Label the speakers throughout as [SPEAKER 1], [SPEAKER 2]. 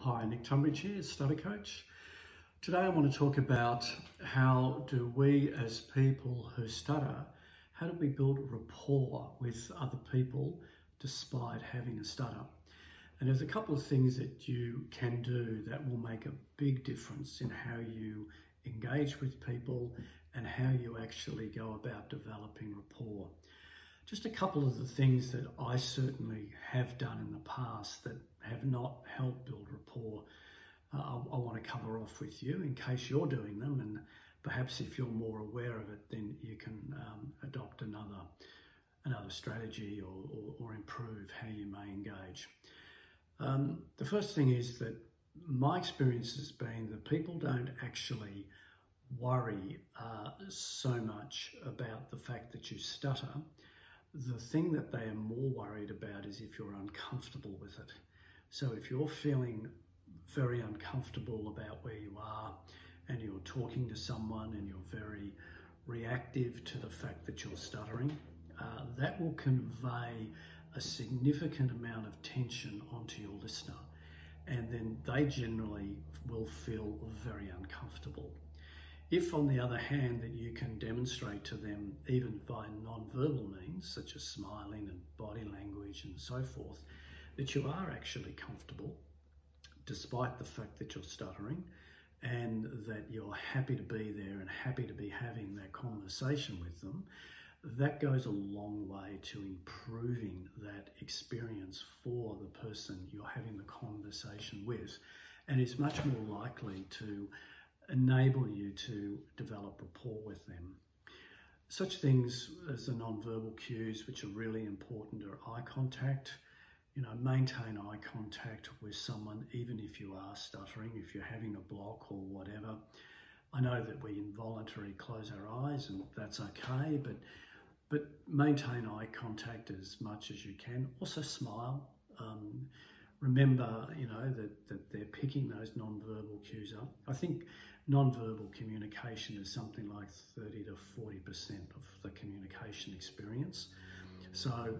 [SPEAKER 1] Hi, Nick Tunbridge here, Stutter Coach. Today I want to talk about how do we as people who stutter, how do we build rapport with other people despite having a stutter? And there's a couple of things that you can do that will make a big difference in how you engage with people and how you actually go about developing rapport. Just a couple of the things that I certainly have done in the past that have not helped build rapport, I want to cover off with you in case you're doing them, and perhaps if you're more aware of it, then you can adopt another strategy or improve how you may engage. The first thing is that my experience has been that people don't actually worry so much about the fact that you stutter. The thing that they are more worried about is if you're uncomfortable with it. So if you're feeling very uncomfortable about where you are and you're talking to someone and you're very reactive to the fact that you're stuttering, that will convey a significant amount of tension onto your listener, and then they generally will feel very uncomfortable. If, on the other hand, that you can demonstrate to them, even by non-verbal means, such as smiling and body language and so forth, that you are actually comfortable, despite the fact that you're stuttering, and that you're happy to be there and happy to be having that conversation with them, that goes a long way to improving that experience for the person you're having the conversation with, and is much more likely to enable you to develop rapport with them. Such things as the non-verbal cues, which are really important, are eye contact. Maintain eye contact with someone, even if you are stuttering, if you're having a block or whatever. I know that we involuntarily close our eyes, and that's okay, but maintain eye contact as much as you can. Also smile. Remember, that they're picking those non-verbal cues up. I think non-verbal communication is something like 30 to 40% of the communication experience. So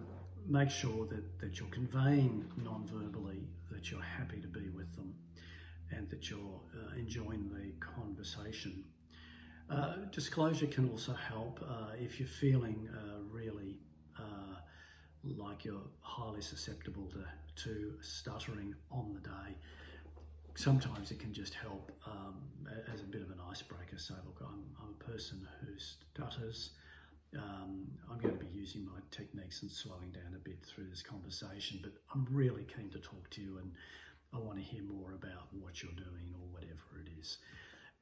[SPEAKER 1] make sure that you're conveying non-verbally that you're happy to be with them and that you're enjoying the conversation. Disclosure can also help if you're feeling really like you're highly susceptible to stuttering on the day. Sometimes it can just help as a bit of an icebreaker. Say, look, I'm a person who stutters. I'm going to be using my techniques and slowing down a bit through this conversation, but I'm really keen to talk to you and I want to hear more about what you're doing or whatever it is.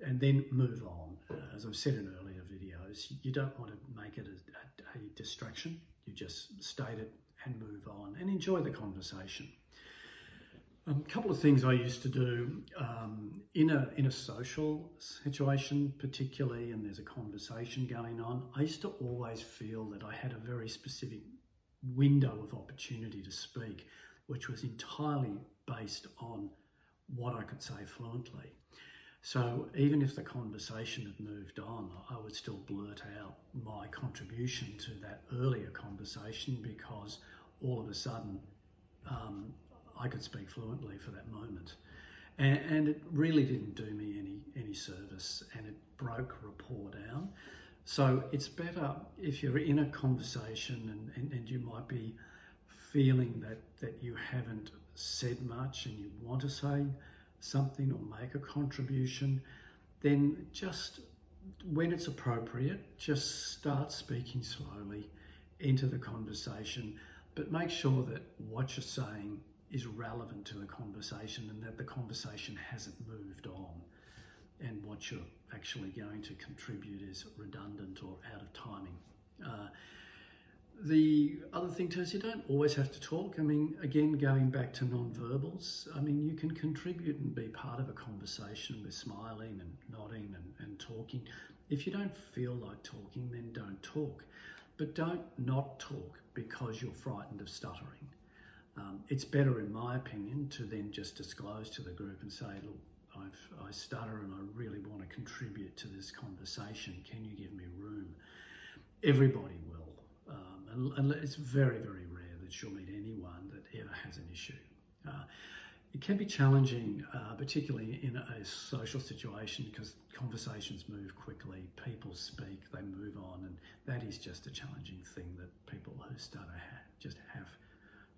[SPEAKER 1] And then move on. As I've said in earlier videos, you don't want to make it a distraction. You just state it and move on and enjoy the conversation. A couple of things I used to do in a social situation, particularly, and there's a conversation going on, I used to always feel that I had a very specific window of opportunity to speak, which was entirely based on what I could say fluently. So even if the conversation had moved on, I would still blurt out my contribution to that earlier conversation because all of a sudden I could speak fluently for that moment. And it really didn't do me any service, and it broke rapport down. So it's better if you're in a conversation and you might be feeling that you haven't said much and you want to say something or make a contribution, then just when it's appropriate, just start speaking slowly into the conversation, but make sure that what you're saying is relevant to the conversation and that the conversation hasn't moved on and what you're actually going to contribute is redundant or out of timing. The other thing too is you don't always have to talk. I mean, again, going back to non-verbals, I mean, you can contribute and be part of a conversation with smiling and nodding and talking. If you don't feel like talking, then don't talk. But don't not talk because you're frightened of stuttering. It's better, in my opinion, to then just disclose to the group and say, look, I stutter and I really want to contribute to this conversation. Can you give me room? Everybody will. And it's very, very rare that you'll meet anyone that ever has an issue. It can be challenging, particularly in a social situation, because conversations move quickly, people speak, they move on, and that is just a challenging thing that people who stutter just have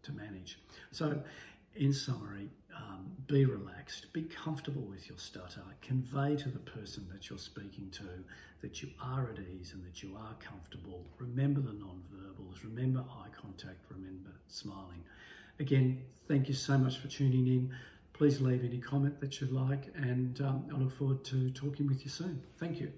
[SPEAKER 1] to manage. So, in summary, be relaxed, be comfortable with your stutter, convey to the person that you're speaking to that you are at ease and that you are comfortable. Remember the non-verbals, remember eye contact, remember smiling. Again, thank you so much for tuning in. Please leave any comment that you like, and I look forward to talking with you soon. Thank you.